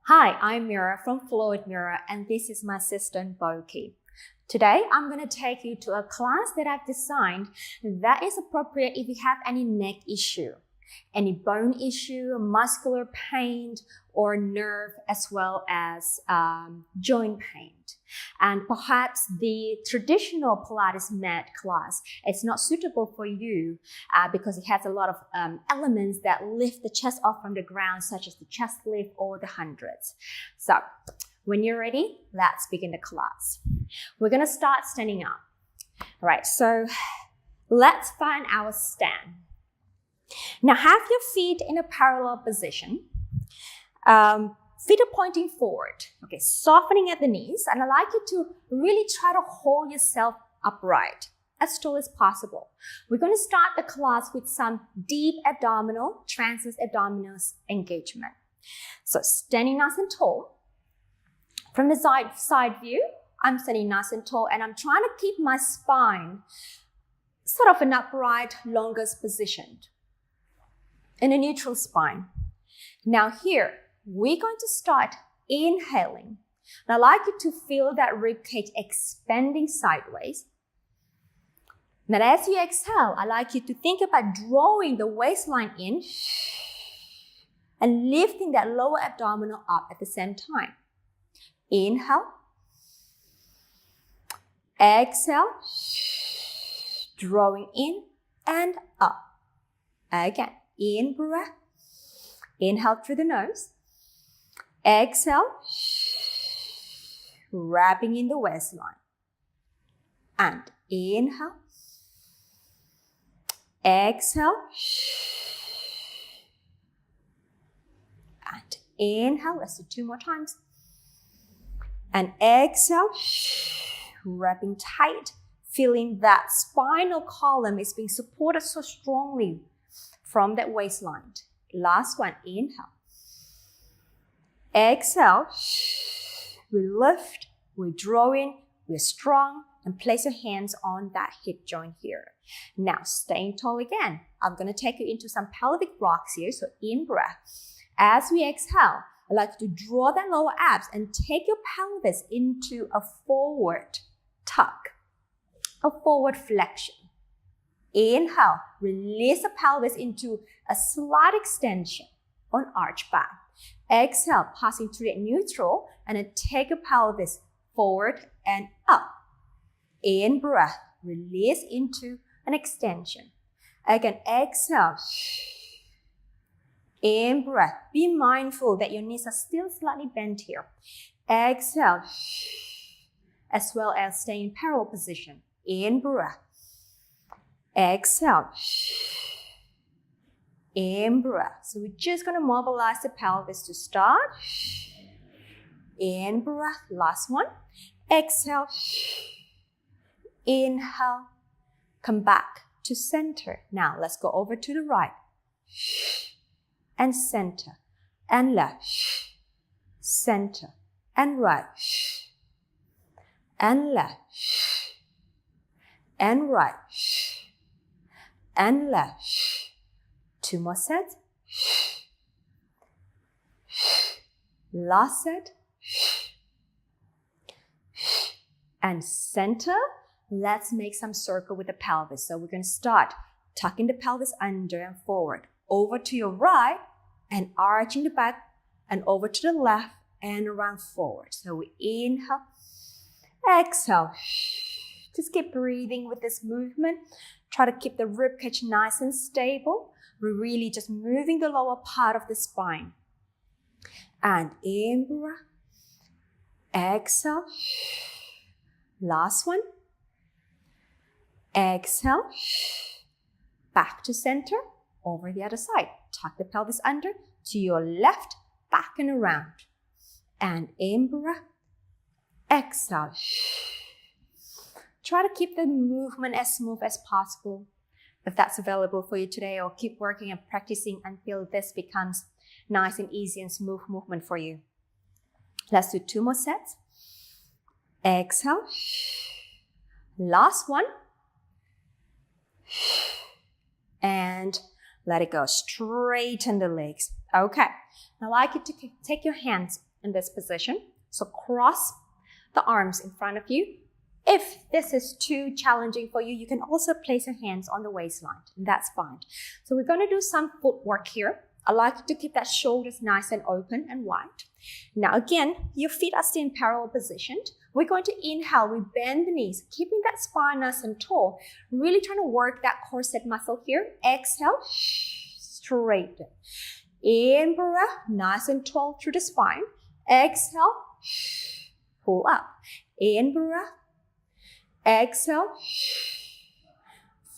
Hi, I'm Mira from Flow with Mira, and this is my assistant Boki. Today, I'm going to take you to a class that I've designed that is appropriate if you have any neck issue, any bone issue, muscular pain, or nerve, as well as joint pain. And perhaps the traditional Pilates mat class is not suitable for you because it has a lot of elements that lift the chest off from the ground, such as the chest lift or the hundreds. So when you're ready, let's begin the class. We're going to start standing up. All right, so let's find our stand. Now have your feet in a parallel position. Feet are pointing forward, okay, softening at the knees, and I'd like you to really try to hold yourself upright, as tall as possible. We're going to start the class with some deep abdominal, transverse abdominals engagement. So standing nice and tall. From the side view, I'm standing nice and tall, and I'm trying to keep my spine sort of an upright, longest positioned in a neutral spine. Now here, we're going to start inhaling. And I'd like you to feel that rib cage expanding sideways. Now as you exhale, I'd like you to think about drawing the waistline in and lifting that lower abdominal up at the same time. Inhale. Exhale. Drawing in and up. Again, in breath. Inhale through the nose. Exhale, wrapping in the waistline. And inhale. Exhale. And inhale. Let's do 2 more times. And exhale, wrapping tight, feeling that spinal column is being supported so strongly from that waistline. Last one, inhale. Exhale, we lift, we draw in, we're strong, and place your hands on that hip joint here. Now, staying tall again. I'm going to take you into some pelvic rocks here, so in breath. As we exhale, I'd like you to draw that lower abs and take your pelvis into a forward tuck, a forward flexion. Inhale, release the pelvis into a slight extension on arch back. Exhale, passing through that neutral, and then take your pelvis forward and up. In breath, release into an extension. Again, exhale. In breath, be mindful that your knees are still slightly bent here. Exhale, as well as stay in parallel position. In breath. Exhale. In breath. So we're just going to mobilize the pelvis to start. In breath. Last one. Exhale. Inhale. Come back to center. Now let's go over to the right. And center. And left. Center. And right. And left. And right. And left. 2 more sets. Last set. And center. Let's make some circle with the pelvis. So we're going to start tucking the pelvis under and forward. Over to your right and arching the back and over to the left and around forward. So we inhale. Exhale. Just keep breathing with this movement. Try to keep the rib cage nice and stable. We're really just moving the lower part of the spine. And in breath. Exhale. Last one. Exhale. Back to center. Over the other side. Tuck the pelvis under to your left. Back and around. And in breath. Exhale. Try to keep the movement as smooth as possible. If that's available for you today, or keep working and practicing until this becomes nice and easy and smooth movement for you. Let's do 2 more sets. Exhale. Last one. And let it go. Straighten the legs. Okay. Now I'd like you to take your hands in this position. So cross the arms in front of you. If this is too challenging for you, you can also place your hands on the waistline, and that's fine. So we're going to do some footwork here. I like you to keep that shoulders nice and open and wide. Now again, your feet are still in parallel positioned. We're going to inhale, we bend the knees, keeping that spine nice and tall. Really trying to work that corset muscle here. Exhale, straighten. In breath, nice and tall through the spine. Exhale, pull up. In breath, exhale.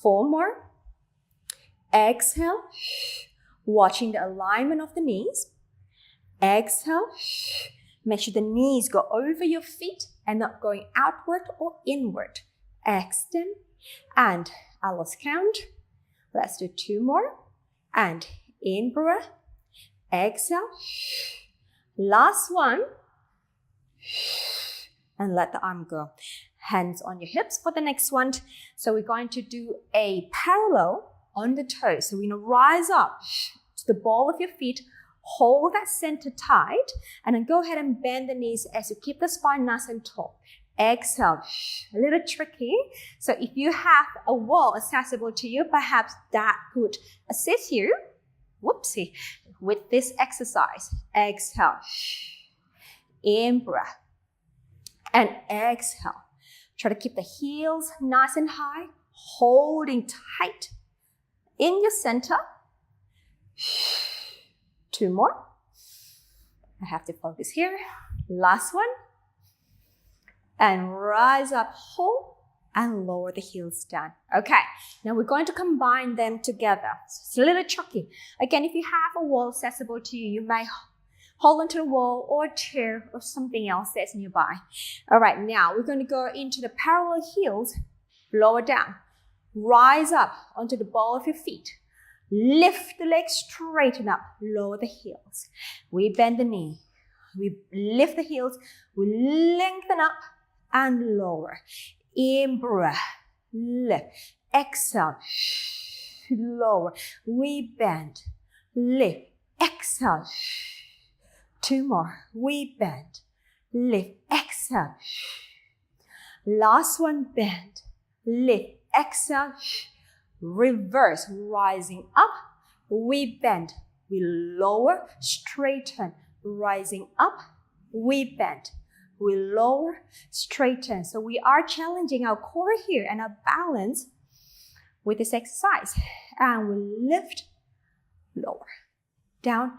4 more. Exhale. Watching the alignment of the knees. Exhale. Make sure the knees go over your feet and not going outward or inward. Extend. And I lost count. Let's do 2 more. And in breath. Exhale. Last one. And let the arm go. Hands on your hips for the next one. So we're going to do a parallel on the toes. So we're going to rise up to the ball of your feet, hold that center tight, and then go ahead and bend the knees as you keep the spine nice and tall. Exhale. A little tricky. So if you have a wall accessible to you, perhaps that could assist you. Whoopsie. With this exercise. Exhale. In breath. And exhale. Try to keep the heels nice and high, holding tight in your center. 2 more. I have to focus here. Last one. And rise up, hold, and lower the heels down. Okay, now we're going to combine them together. So it's a little tricky. Again, if you have a wall accessible to you, you may hold onto the wall or a chair or something else that's nearby. All right, now we're going to go into the parallel heels, lower down. Rise up onto the ball of your feet. Lift the legs, straighten up, lower the heels. We bend the knee. We lift the heels, we lengthen up and lower. In breath, lift. Exhale, lower. We bend, lift, exhale. 2 more. We bend, lift, exhale. Last one, bend, lift, exhale. Reverse, rising up. We bend, we lower, straighten, rising up. We bend, we lower, straighten. So we are challenging our core here and our balance with this exercise. And we lift, lower, down,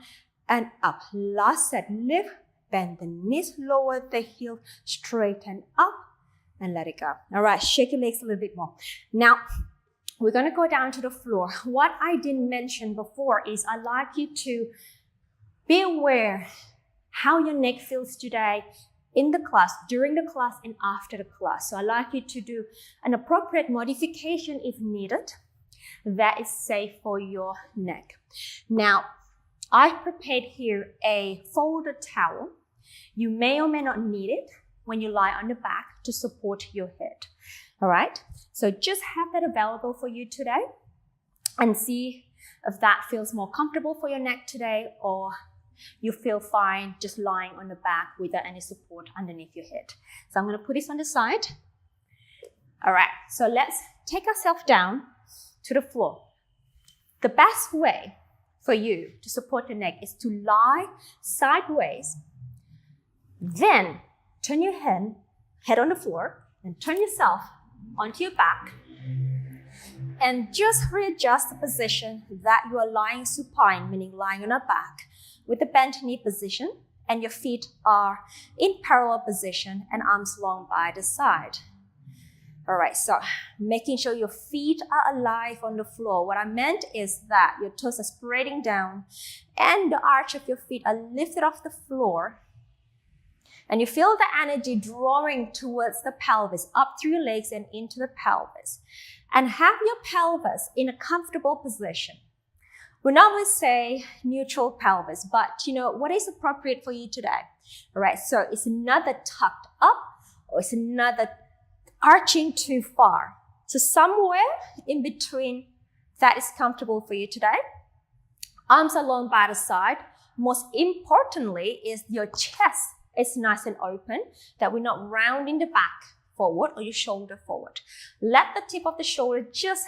and up. Last set, lift, bend the knees, lower the heel, straighten up, and let it go. All right, shake your legs a little bit more. Now, we're going to go down to the floor. What I didn't mention before is I'd like you to be aware how your neck feels today in the class, during the class, and after the class. So I'd like you to do an appropriate modification if needed that is safe for your neck. Now, I've prepared here a folded towel. You may or may not need it when you lie on the back to support your head. All right, so just have that available for you today and see if that feels more comfortable for your neck today, or you feel fine just lying on the back without any support underneath your head. So I'm going to put this on the side. All right, so let's take ourselves down to the floor. The best way for you to support the neck is to lie sideways, then turn your head on the floor, and turn yourself onto your back, and just readjust the position that you are lying supine, meaning lying on your back with the bent knee position, and your feet are in parallel position and arms long by the side. All right, so making sure your feet are alive on the floor. What I meant is that your toes are spreading down and the arch of your feet are lifted off the floor. And you feel the energy drawing towards the pelvis, up through your legs and into the pelvis. And have your pelvis in a comfortable position. We normally say neutral pelvis, but what is appropriate for you today? All right, so it's neither tucked up or it's neither arching too far. So somewhere in between that is comfortable for you today. Arms are long by the side, Most importantly is your chest is nice and open, that we're not rounding the back forward or your shoulder forward. Let the tip of the shoulder just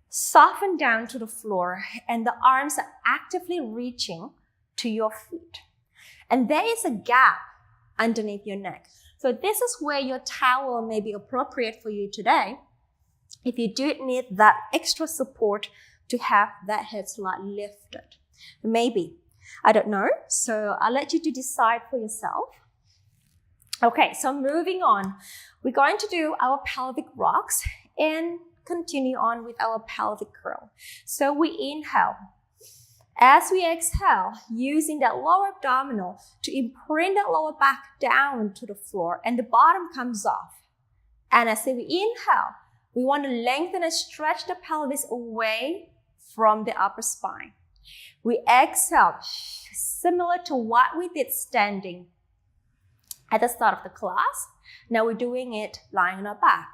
soften down to the floor, and the arms are actively reaching to your feet. And there is a gap underneath your neck. So this is where your towel may be appropriate for you today if you do need that extra support to have that head slightly lifted. Maybe, I don't know. So I'll let you to decide for yourself. Okay, so moving on, we're going to do our pelvic rocks and continue on with our pelvic curl. So we inhale. As we exhale, using that lower abdominal to imprint that lower back down to the floor and the bottom comes off. And as we inhale, we want to lengthen and stretch the pelvis away from the upper spine. We exhale, similar to what we did standing at the start of the class. Now we're doing it lying on our back.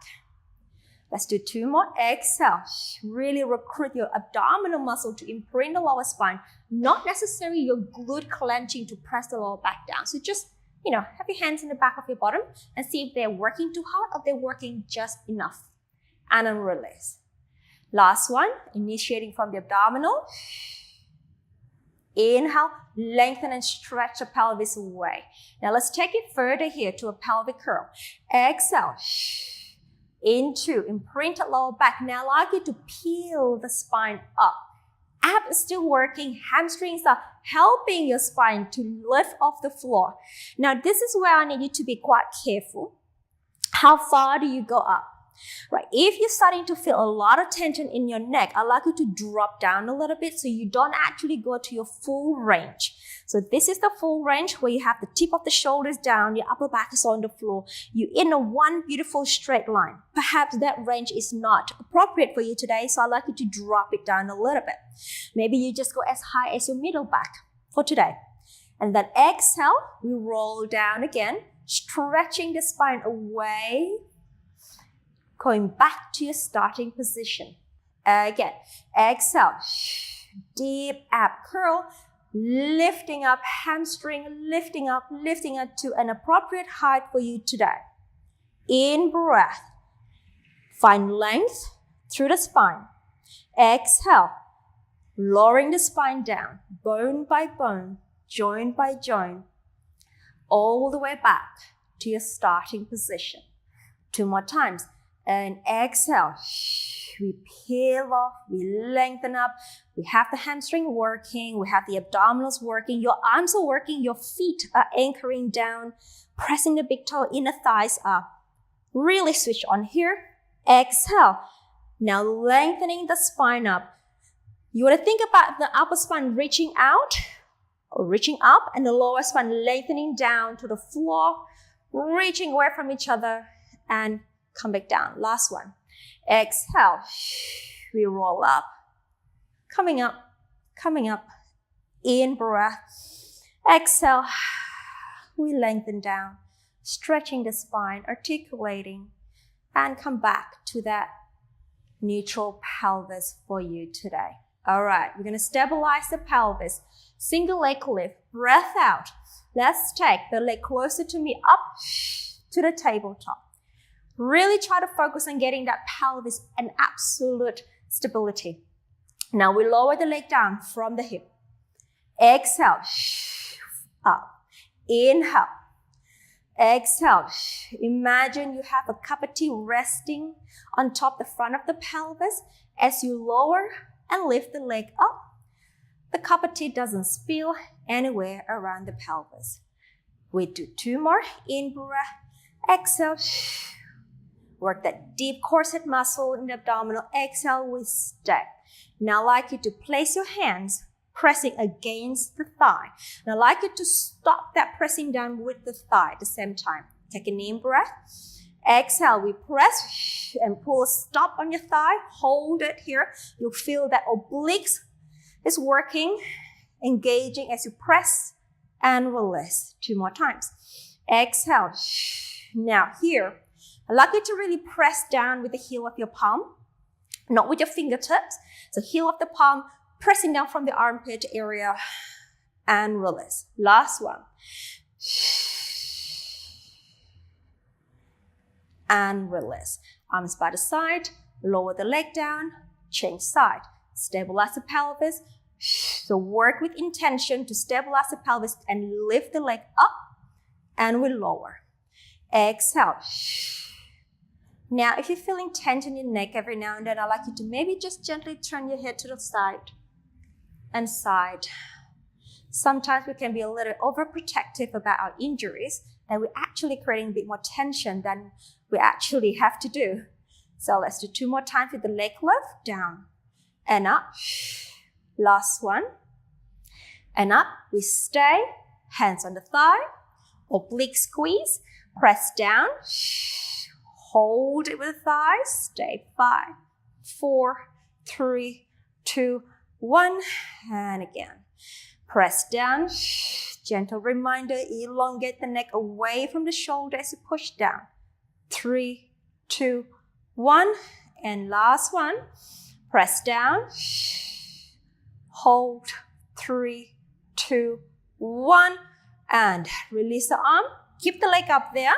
Let's do 2 more. Exhale. Really recruit your abdominal muscle to imprint the lower spine. Not necessarily your glute clenching to press the lower back down. So just, have your hands in the back of your bottom and see if they're working too hard or they're working just enough. And then release. Last one, initiating from the abdominal. Inhale, lengthen and stretch the pelvis away. Now let's take it further here to a pelvic curl. Exhale. Into imprinted lower back. Now I'd like you to peel the spine up. Abs is still working. Hamstrings are helping your spine to lift off the floor. Now this is where I need you to be quite careful. How far do you go up? Right, if you're starting to feel a lot of tension in your neck, I'd like you to drop down a little bit so you don't actually go to your full range. So this is the full range where you have the tip of the shoulders down, your upper back is on the floor. You're in a one beautiful straight line. Perhaps that range is not appropriate for you today, so I'd like you to drop it down a little bit. Maybe you just go as high as your middle back for today. And then exhale, we roll down again, stretching the spine away, going back to your starting position. Again, exhale, deep ab curl, lifting up hamstring, lifting up to an appropriate height for you today. In breath, find length through the spine. Exhale, lowering the spine down, bone by bone, joint by joint, all the way back to your starting position. 2 more times. And exhale, we peel off, we lengthen up, we have the hamstring working, we have the abdominals working, your arms are working, your feet are anchoring down, pressing the big toe, inner thighs up. Really switch on here. Exhale. Now lengthening the spine up. You want to think about the upper spine reaching out or reaching up and the lower spine lengthening down to the floor, reaching away from each other and come back down. Last one. Exhale. We roll up. Coming up. In breath. Exhale. We lengthen down. Stretching the spine, articulating. And come back to that neutral pelvis for you today. All right. We're going to stabilize the pelvis. Single leg lift. Breath out. Let's take the leg closer to me up to the tabletop. Really try to focus on getting that pelvis an absolute stability. Now we lower the leg down from the hip. Exhale, up. Inhale. Exhale. Imagine you have a cup of tea resting on top the front of the pelvis. As you lower and lift the leg up, the cup of tea doesn't spill anywhere around the pelvis. We do 2 more. In breath. Exhale. Work that deep corset muscle in the abdominal. Exhale, we step. Now I'd like you to place your hands pressing against the thigh. Now I'd like you to stop that pressing down with the thigh at the same time. Take an in breath. Exhale, we press and pull a stop on your thigh. Hold it here. You'll feel that obliques is working, engaging as you press and release. 2 more times. Exhale. Now here, I'd like you to really press down with the heel of your palm, not with your fingertips. So heel of the palm, pressing down from the armpit area and release. Last one. And release. Arms by the side, lower the leg down, change side. Stabilize the pelvis. So work with intention to stabilize the pelvis and lift the leg up, and we lower. Exhale. Now, if you're feeling tension in your neck every now and then, I'd like you to maybe just gently turn your head to the side and side. Sometimes we can be a little overprotective about our injuries, that we're actually creating a bit more tension than we actually have to do. So let's do 2 more times with the leg lift, down and up. Last one. And up, we stay, hands on the thigh, oblique squeeze, press down, hold it with the thighs, stay. 5, 4, 3, 2, 1, and again. Press down, gentle reminder, elongate the neck away from the shoulder as you push down. 3, 2, 1, and last one. Press down, hold, 3, 2, 1, and release the arm. Keep the leg up there.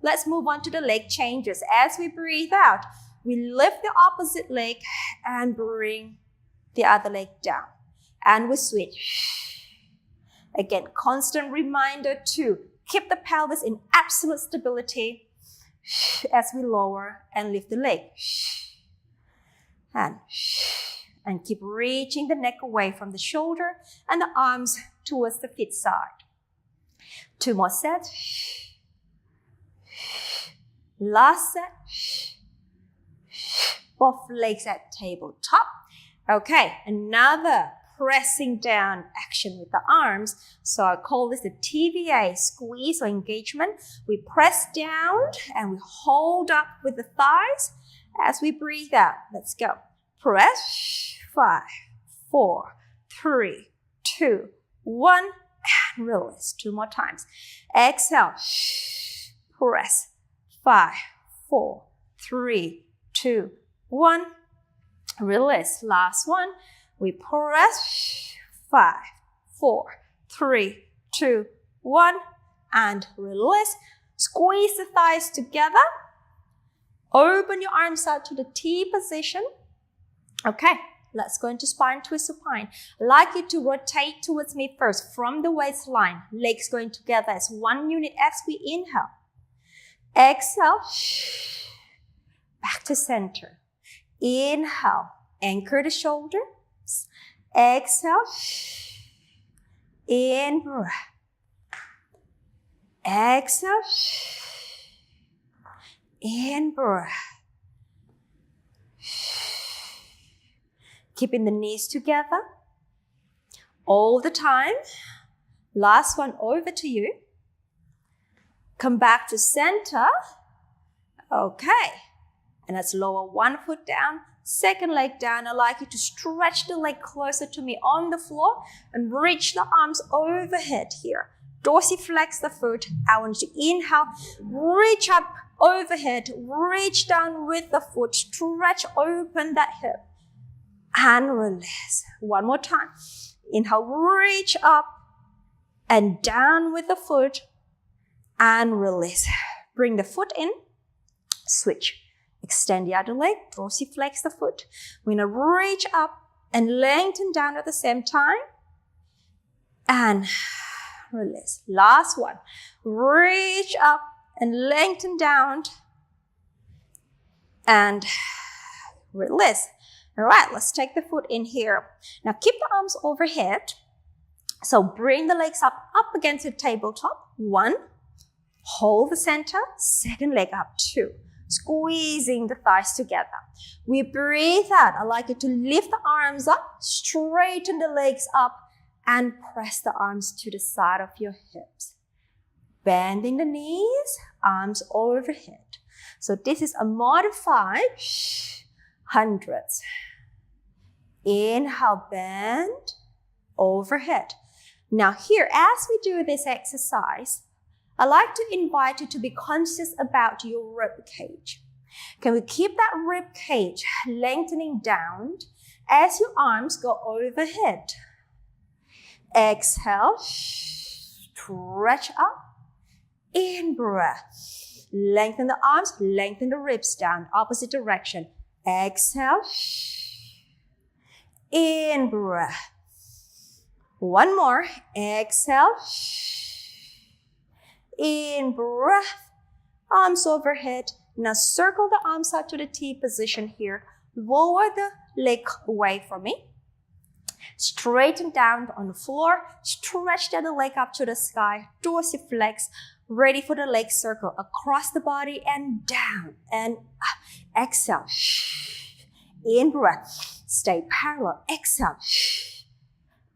Let's move on to the leg changes. As we breathe out, we lift the opposite leg and bring the other leg down. And we switch. Again, constant reminder to keep the pelvis in absolute stability as we lower and lift the leg. And keep reaching the neck away from the shoulder and the arms towards the feet side. 2 more sets. Last set. Both legs at tabletop. Okay, another pressing down action with the arms. So I call this the TVA, squeeze or engagement. We press down and we hold up with the thighs as we breathe out. Let's go. Press. 5, 4, 3, 2, 1, and release. 2 more times. Exhale. Press. 5, 4, 3, 2, 1. Release. Last one. We press. 5, 4, 3, 2, 1, and release. Squeeze the thighs together. Open your arms out to the T position. Okay, let's go into spine twist supine. I'd like you to rotate towards me first from the waistline. Legs going together as one unit as we inhale. Exhale. Back to center. Inhale. Anchor the shoulders. Exhale. In breath. Exhale. In breath. Keeping the knees together all the time. Last one, over to you. Come back to center. Okay. And let's lower one foot down, second leg down. I'd like you to stretch the leg closer to me on the floor and reach the arms overhead here. Dorsiflex the foot. I want you to inhale, reach up overhead, reach down with the foot, stretch open that hip. And release. One more time. Inhale, reach up and down with the foot and release. Bring the foot in, switch. Extend the other leg, dorsiflex the foot. We're going to reach up and lengthen down at the same time. And release. Last one. Reach up and lengthen down and release. All right, let's take the foot in here. Now keep the arms overhead. So bring the legs up against the tabletop. 1. Hold the center. Second leg up. 2. Squeezing the thighs together. We breathe out. I'd like you to lift the arms up, straighten the legs up, and press the arms to the side of your hips. Bending the knees, arms overhead. So this is a modified hundreds. Inhale, bend, overhead. Now here, as we do this exercise, I'd like to invite you to be conscious about your rib cage. Can we keep that rib cage lengthening down as your arms go overhead? Exhale, stretch up. In breath. Lengthen the arms, lengthen the ribs down, opposite direction. Exhale. In breath. One more. Exhale. In breath. Arms overhead. Now circle the arms out to the T position here. Lower the leg away from me. Straighten down on the floor. Stretch the other leg up to the sky. Dorsiflex. Ready for the leg circle across the body and down and up. Exhale. In breath. Stay parallel. Exhale.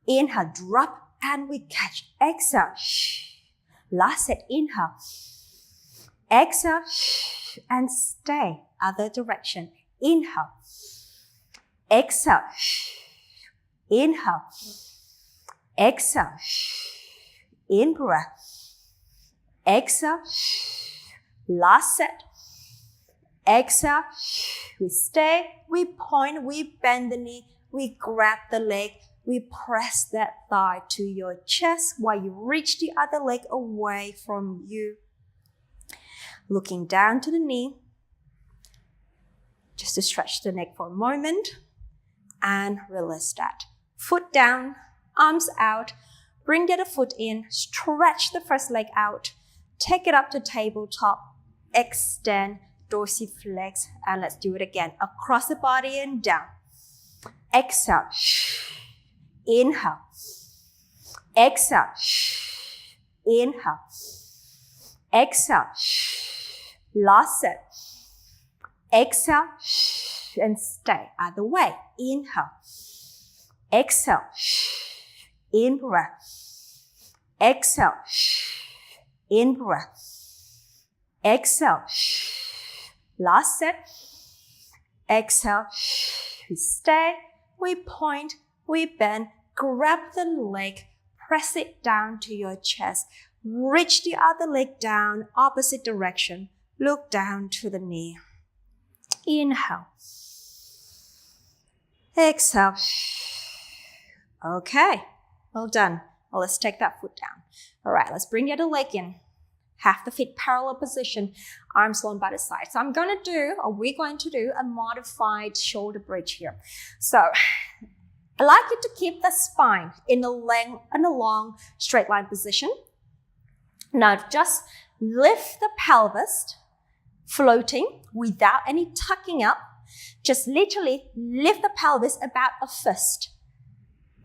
Inhale. Drop and we catch. Exhale. Last set. Inhale. Exhale. And stay. Other direction. Inhale. Exhale. Inhale. Exhale. In breath. Exhale. Last set. Exhale. We stay. We point. We bend the knee. We grab the leg. We press that thigh to your chest while you reach the other leg away from you. Looking down to the knee. Just to stretch the neck for a moment. And release that. Foot down, arms out. Bring the other foot in. Stretch the first leg out. Take it up to tabletop. Extend, dorsiflex. And let's do it again. Across the body and down. Exhale. Inhale. Exhale. Inhale. Exhale. Last set. Exhale. And stay other way. Inhale. Exhale. In breath. Exhale. In breath. Exhale. Last set. Exhale. We stay. We point. We bend. Grab the leg. Press it down to your chest. Reach the other leg down. Opposite direction. Look down to the knee. Inhale. Exhale. Okay, well done. Well, let's take that foot down. All right, let's bring the other leg in. Half the feet parallel position, arms long by the side. So we're going to do a modified shoulder bridge here. So I'd like you to keep the spine in a long straight line position. Now just lift the pelvis, floating without any tucking up. Just literally lift the pelvis about a fist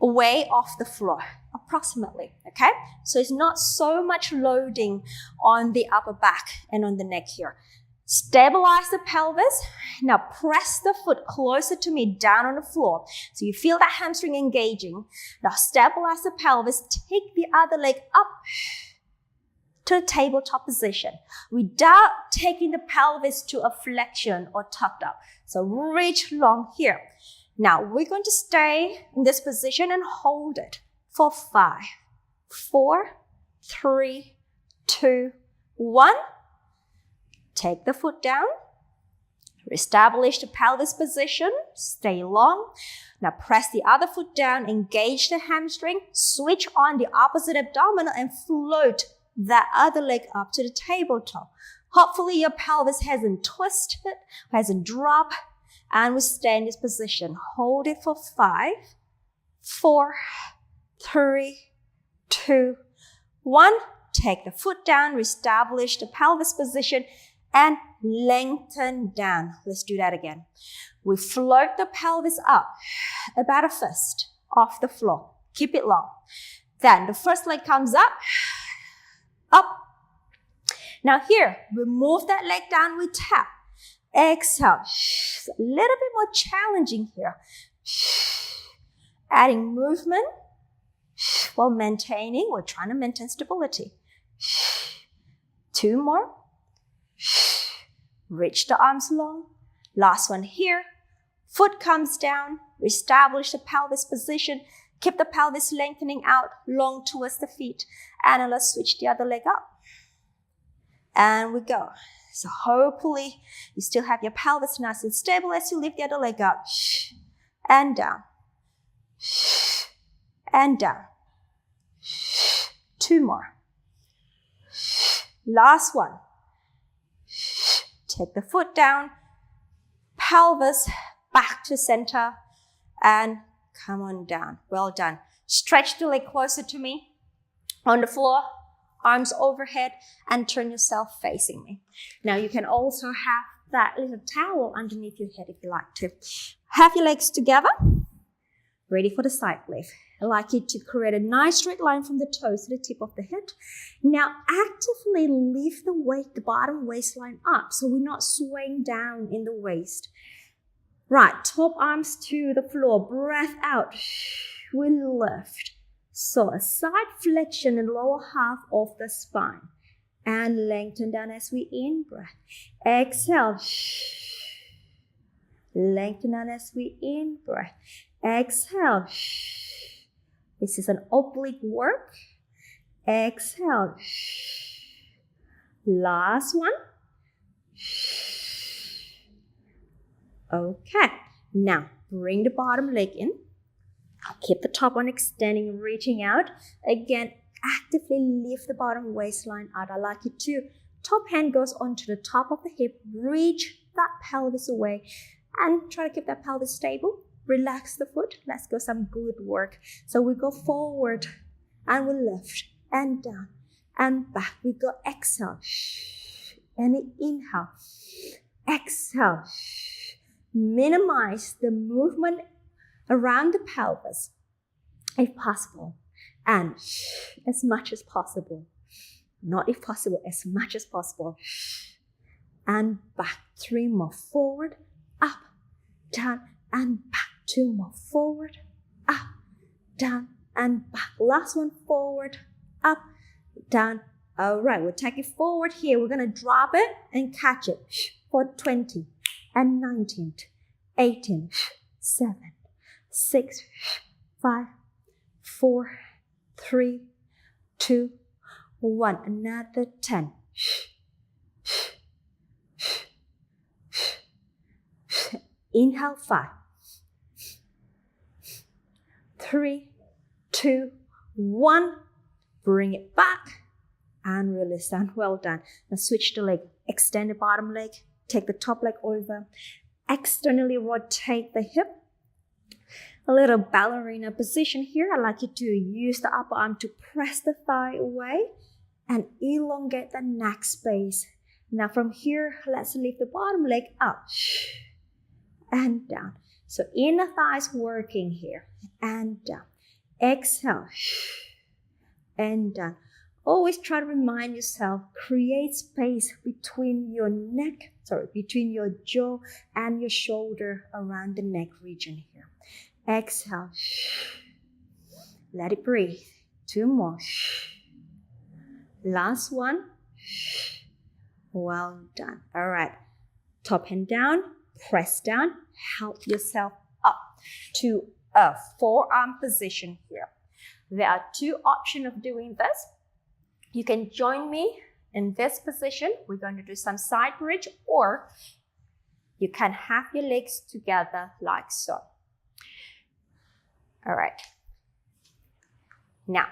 away off the floor, approximately, okay? So it's not so much loading on the upper back and on the neck here. Stabilize the pelvis. Now press the foot closer to me down on the floor. So you feel that hamstring engaging. Now stabilize the pelvis. Take the other leg up to the tabletop position without taking the pelvis to a flexion or tucked up. So reach long here. Now we're going to stay in this position and hold it for 5, 4, 3, 2, 1. Take the foot down. Reestablish the pelvis position. Stay long. Now press the other foot down. Engage the hamstring. Switch on the opposite abdominal and float that other leg up to the tabletop. Hopefully your pelvis hasn't twisted, hasn't dropped, and we stay in this position. Hold it for 5, 4, 3, 2, 1. Take the foot down, reestablish the pelvis position, and lengthen down. Let's do that again. We float the pelvis up about a fist off the floor. Keep it long. Then the first leg comes up. Now here, we move that leg down, we tap. Exhale. It's a little bit more challenging here. Adding movement while maintaining, we're trying to maintain stability. 2 more. Reach the arms long. Last one here. Foot comes down. Reestablish the pelvis position. Keep the pelvis lengthening out long towards the feet. And then let's switch the other leg up. And we go. So hopefully you still have your pelvis nice and stable as you lift the other leg up. And down. And down. 2 more. Last one. Take the foot down, pelvis back to center, and come on down. Well done. Stretch the leg closer to me on the floor, arms overhead, and turn yourself facing me. Now you can also have that little towel underneath your head if you like to. Have your legs together, ready for the side lift. I'd like you to create a nice straight line from the toes to the tip of the head. Now actively lift the weight, the bottom waistline up, so we're not swaying down in the waist. Right, top arms to the floor, breath out, we lift. So a side flexion in lower half of the spine. And lengthen down as we in-breath. Exhale. Lengthen down as we in-breath. Exhale. This is an oblique work. Exhale. Last one. Okay. Now, bring the bottom leg in. Keep the top one extending, reaching out. Again, actively lift the bottom waistline out. I like you to. Top hand goes onto the top of the hip. Reach that pelvis away and try to keep that pelvis stable. Relax the foot. Let's go some good work. So we go forward and we lift and down and back. We go exhale and inhale. Exhale. Minimize the movement around the pelvis if possible. And as much as possible. Not if possible, as much as possible. And back. 3 more. Forward, up, down, and back. 2 more. Forward, up, down, and back. Last one. Forward, up, down. All right, we'll take it forward here. We're going to drop it and catch it for 20 and 19, 18, 7, 6, 5, 4, 3, 2, 1. Another 10. Inhale, 5, 3, 2, 1. Bring it back and release down. Well done. Now switch the leg. Extend the bottom leg. Take the top leg over. Externally rotate the hip. A little ballerina position here. I'd like you to use the upper arm to press the thigh away and elongate the neck space. Now from here, let's lift the bottom leg up and down. So inner thighs working here and down. Exhale and down. Always try to remind yourself, create space between your between your jaw and your shoulder around the neck region here. Exhale. Let it breathe. 2 more. Last one. Well done. All right. Top hand down. Press down. Help yourself up to a forearm position here. There are 2 options of doing this. You can join me in this position. We're going to do some side bridge, or you can have your legs together like so. All right. Now,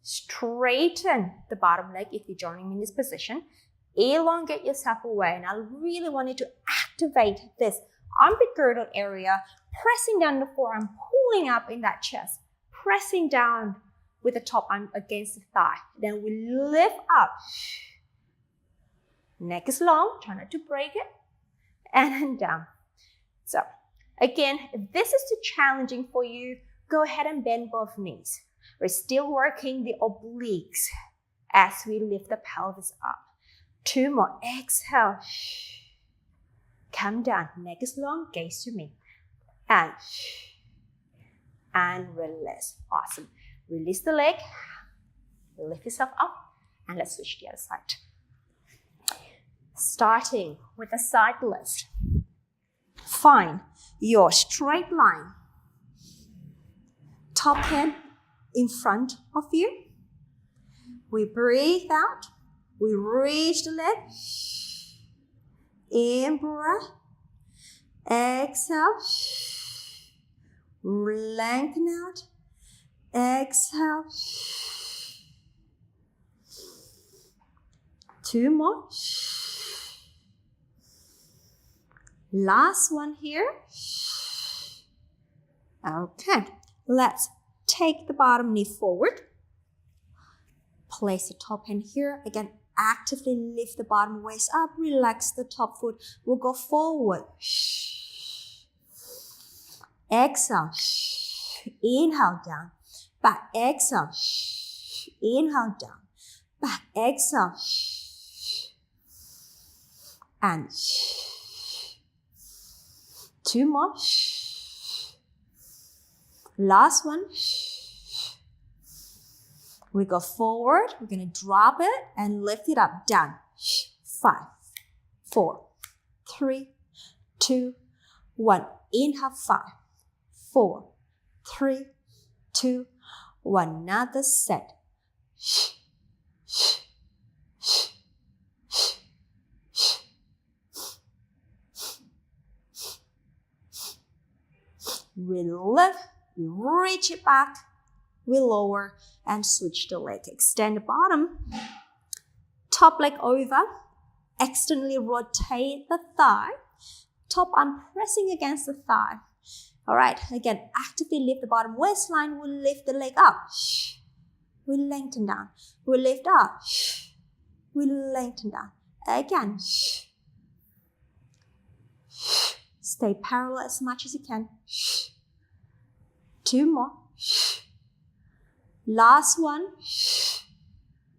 straighten the bottom leg if you're joining me in this position. Elongate yourself away. And I really want you to activate this armpit girdle area, pressing down the forearm, pulling up in that chest, pressing down with the top arm against the thigh. Then we lift up. Neck is long. Try not to break it. And then down. So, again, if this is too challenging for you, go ahead and bend both knees. We're still working the obliques as we lift the pelvis up. 2 more. Exhale. Come down. Neck is long. Gaze to me. And release. Awesome. Release the leg. Lift yourself up. And let's switch to the other side. Starting with a side lift. Find your straight line. Top hand in front of you. We breathe out. We reach the leg. In breath. Exhale. Lengthen out. Exhale. 2 more. Last one here. Okay, let's take the bottom knee forward. Place the top hand here. Again, actively lift the bottom waist up. Relax the top foot. We'll go forward. Exhale. Inhale down. Back. Exhale. Inhale down. Back. Exhale. And 2 more. Last one. We go forward. We're going to drop it and lift it up. Down. 5, 4, 3, 2, 1. Inhale. 5, 4, 3, 2, 1. Another set. We lift, we reach it back, we lower and switch the leg. Extend the bottom, top leg over, externally rotate the thigh, top arm pressing against the thigh. All right, again, actively lift the bottom waistline, we lift the leg up, we lengthen down, we lift up, we lengthen down. Again, stay parallel as much as you can. 2 more. Last one.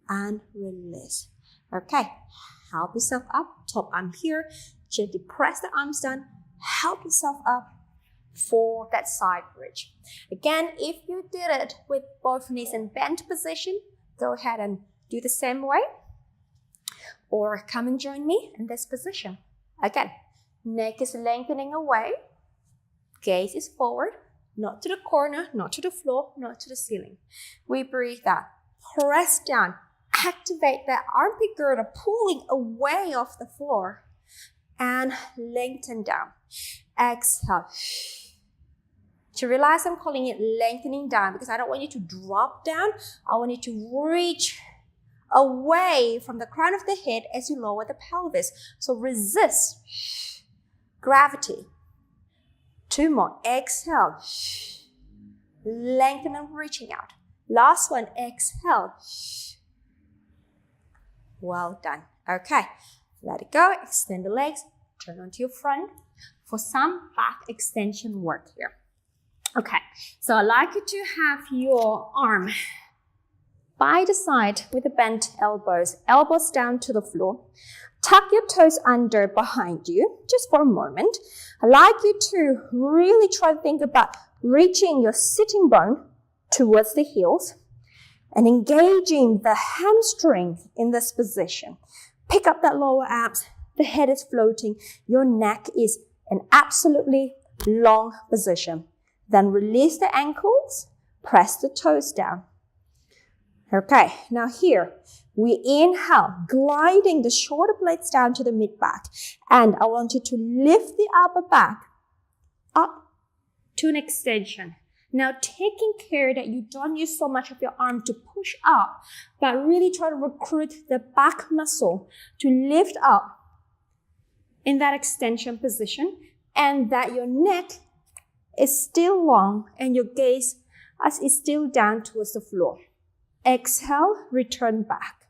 And release. Okay, help yourself up. Top arm here. Gently press the arms down. Help yourself up for that side bridge. Again, if you did it with both knees in bent position, go ahead and do the same way. Or come and join me in this position. Again, neck is lengthening away. Gaze is forward, not to the corner, not to the floor, not to the ceiling. We breathe out. Press down. Activate that armpit girdle, pulling away off the floor. And lengthen down. Exhale. To realize I'm calling it lengthening down because I don't want you to drop down. I want you to reach away from the crown of the head as you lower the pelvis. So resist gravity. 2 more. Exhale. Lengthen and reaching out. Last one. Exhale. Well done. Okay. Let it go. Extend the legs. Turn onto your front for some back extension work here. Okay. So I'd like you to have your arm by the side with the bent elbows. Elbows down to the floor. Tuck your toes under behind you, just for a moment. I'd like you to really try to think about reaching your sitting bone towards the heels and engaging the hamstring in this position. Pick up that lower abs. The head is floating. Your neck is in absolutely long position. Then release the ankles. Press the toes down. Okay, now here, we inhale, gliding the shoulder blades down to the mid-back. And I want you to lift the upper back up to an extension. Now, taking care that you don't use so much of your arm to push up, but really try to recruit the back muscle to lift up in that extension position, and that your neck is still long and your gaze is still down towards the floor. Exhale, return back.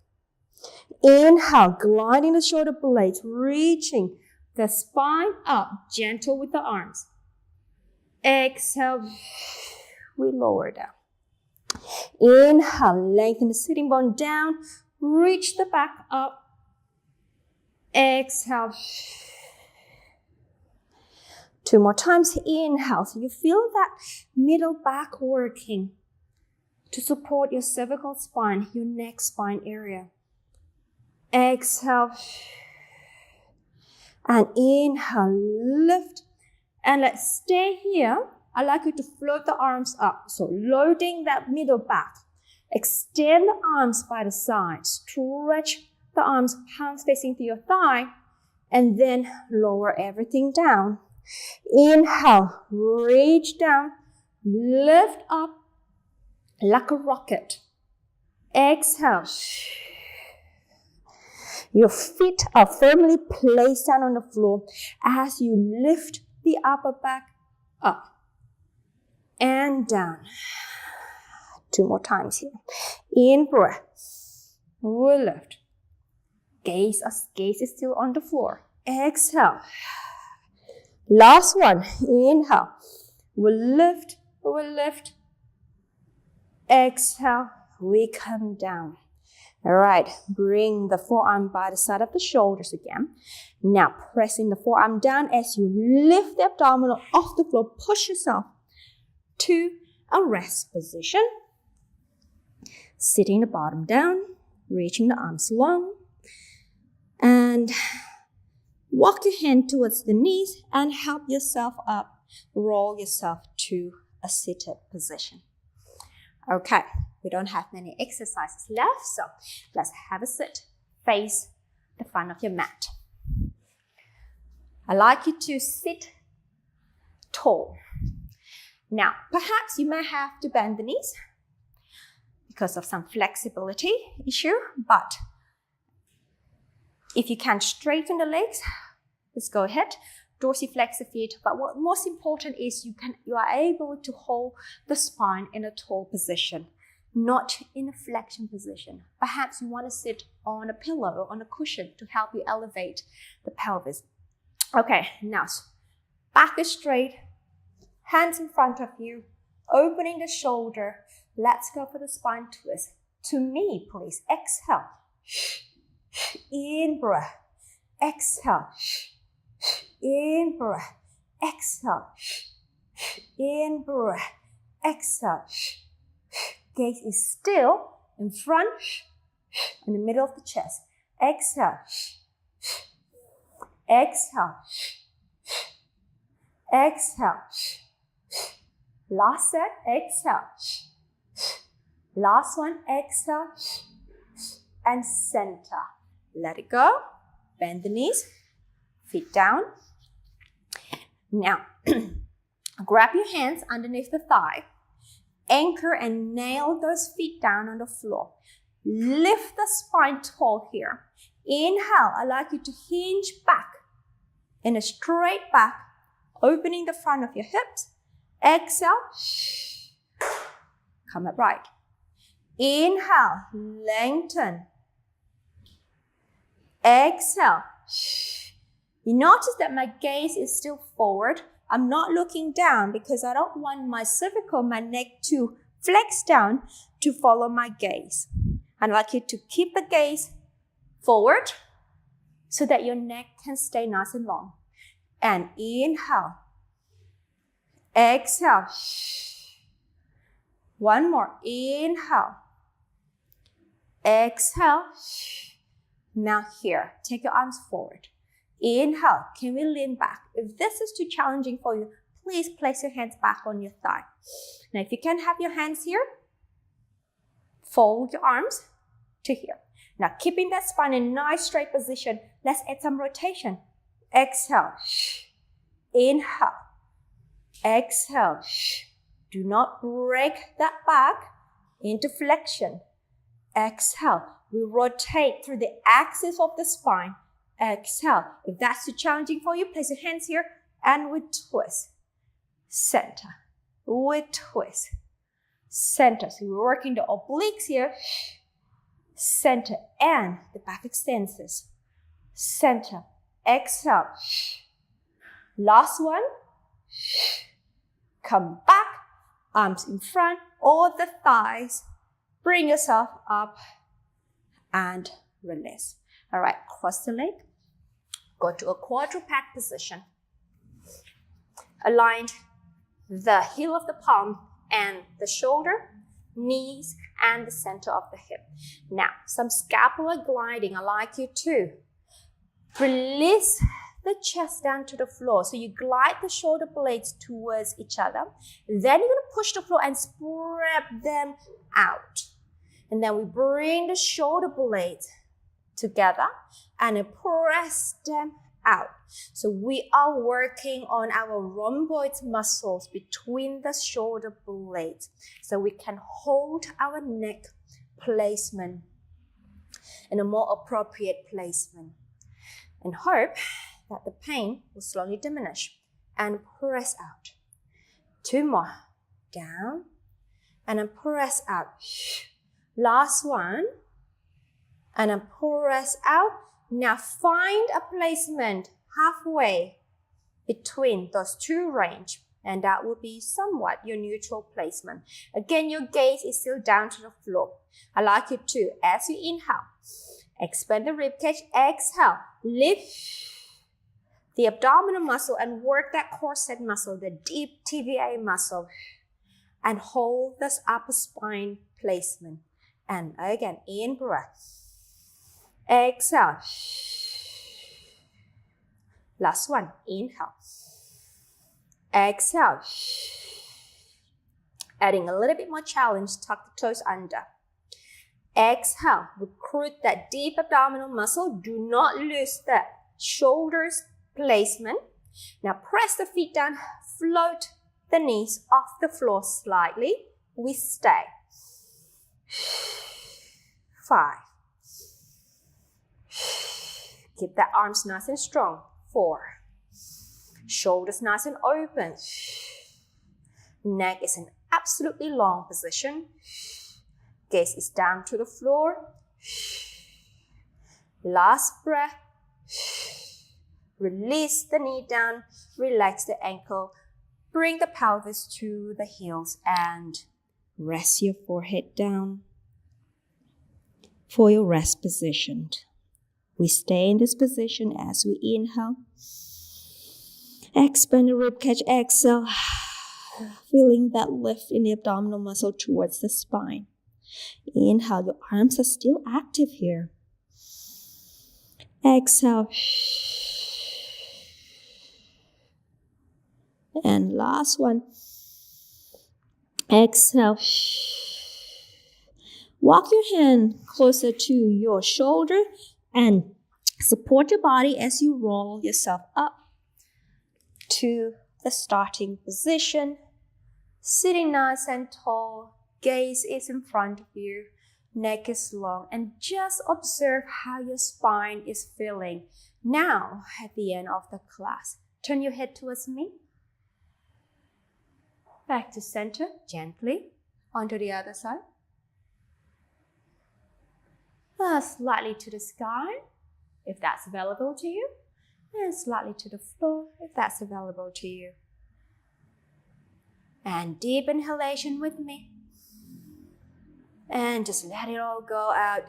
Inhale, gliding the shoulder blades, reaching the spine up, gentle with the arms. Exhale, we lower down. Inhale, lengthen the sitting bone down, reach the back up. Exhale. 2 more times. Inhale, so you feel that middle back working to support your cervical spine, your neck spine area. Exhale. And inhale, lift. And let's stay here. I'd like you to float the arms up. So loading that middle back. Extend the arms by the side. Stretch the arms, palms facing to your thigh. And then lower everything down. Inhale, reach down. Lift up like a rocket. Exhale. Your feet are firmly placed down on the floor as you lift the upper back up and down. 2 more times here. In breath. We'll lift. Gaze is still on the floor. Exhale. Last one. Inhale. We'll lift. Exhale. We come down. All right. Bring the forearm by the side of the shoulders again. Now pressing the forearm down as you lift the abdominal off the floor. Push yourself to a rest position. Sitting the bottom down. Reaching the arms long. And walk your hand towards the knees and help yourself up. Roll yourself to a seated position. Okay, we don't have many exercises left, so let's have a sit. Face the front of your mat. I'd like you to sit tall. Now, perhaps you may have to bend the knees because of some flexibility issue, but if you can straighten the legs, let's go ahead. Dorsiflex the feet. But what most important is you are able to hold the spine in a tall position, not in a flexion position. Perhaps you want to sit on a pillow or on a cushion to help you elevate the pelvis. Okay, now back is straight, hands in front of you, opening the shoulder. Let's go for the spine twist. To me, please. Exhale. In breath. Exhale. In breath. Exhale. In breath. Exhale. Gaze is still in front, in the middle of the chest. Exhale. Exhale. Exhale. Last set. Exhale. Last one. Exhale. And center. Let it go. Bend the knees. Feet down. Now, grab your hands underneath the thigh. Anchor and nail those feet down on the floor. Lift the spine tall here. Inhale. I'd like you to hinge back in a straight back, opening the front of your hips. Exhale. Come upright. Inhale. Lengthen. Exhale. You notice that my gaze is still forward. I'm not looking down because I don't want my cervical, my neck to flex down to follow my gaze. I'd like you to keep the gaze forward so that your neck can stay nice and long. And inhale. Exhale. One more. Inhale. Exhale. Now here, take your arms forward. Inhale. Can we lean back? If this is too challenging for you, please place your hands back on your thigh. Now, if you can have your hands here, fold your arms to here. Now, keeping that spine in a nice straight position, let's add some rotation. Exhale. Inhale. Exhale. Do not break that back into flexion. Exhale. We rotate through the axis of the spine. Exhale. If that's too challenging for you, place your hands here and we twist. Center. We twist. Center. So we're working the obliques here. Center and the back extensors. Center. Exhale. Last one. Come back. Arms in front or the thighs. Bring yourself up and release. All right, cross the leg. Go to a quadruped position. Align the heel of the palm and the shoulder, knees, and the center of the hip. Now, some scapular gliding. I'd like you to release the chest down to the floor. So you glide the shoulder blades towards each other. Then you're going to push the floor and spread them out. And then we bring the shoulder blades together and press them out. So we are working on our rhomboid muscles between the shoulder blades so we can hold our neck placement. in a more appropriate placement. And hope that the pain will slowly diminish. And press out. 2 more. Down. And then press out. Last one. And then press out. Now find a placement halfway between those two range. And that will be somewhat your neutral placement. Again, your gaze is still down to the floor. I'd like you to, as you inhale, expand the ribcage. Exhale, lift the abdominal muscle and work that corset muscle, the deep TVA muscle. And hold this upper spine placement. And again, in breath. Exhale. Last one, inhale. Exhale. Adding a little bit more challenge, tuck the toes under. Exhale, recruit that deep abdominal muscle. Do not lose the shoulders placement. Now press the feet down, float the knees off the floor slightly. We stay. 5. Keep the arms nice and strong. 4. Shoulders nice and open. Neck is in absolutely long position. Gaze is down to the floor. Last breath. Release the knee down. Relax the ankle. Bring the pelvis to the heels and rest your forehead down for your rest position. We stay in this position as we inhale. Expand the ribcage, exhale. Feeling that lift in the abdominal muscle towards the spine. Inhale, your arms are still active here. Exhale. And last one. Exhale. Walk your hand closer to your shoulder and support your body as you roll yourself up to the starting position. Sitting nice and tall, gaze is in front of you, neck is long, and just observe how your spine is feeling. Now, at the end of the class, turn your head towards me. Back to center, gently, onto the other side. Slightly to the sky, if that's available to you. And slightly to the floor, if that's available to you. And deep inhalation with me. And just let it all go out.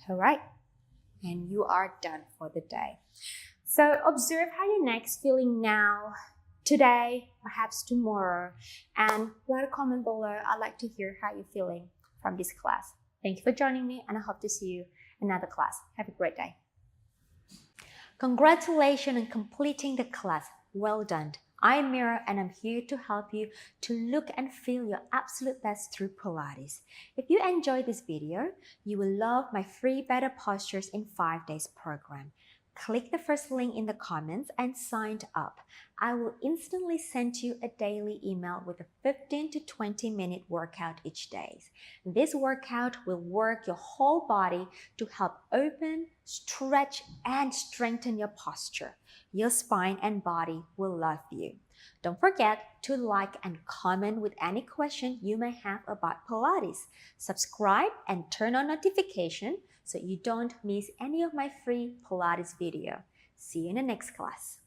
All right. And you are done for the day. So observe how your neck's feeling now, today, perhaps tomorrow. And write a comment below. I'd like to hear how you're feeling from this class. Thank you for joining me, and I hope to see you in another class. Have a great day. Congratulations on completing the class. Well done. I'm Mira, and I'm here to help you to look and feel your absolute best through Pilates. If you enjoyed this video, you will love my free Better Postures in 5 Days program. Click the first link in the comments and sign up. I will instantly send you a daily email with a 15 to 20 minute workout each day. This workout will work your whole body to help open, stretch, and strengthen your posture. Your spine and body will love you. Don't forget to like and comment with any question you may have about Pilates. Subscribe and turn on notification so you don't miss any of my free Pilates video. See you in the next class.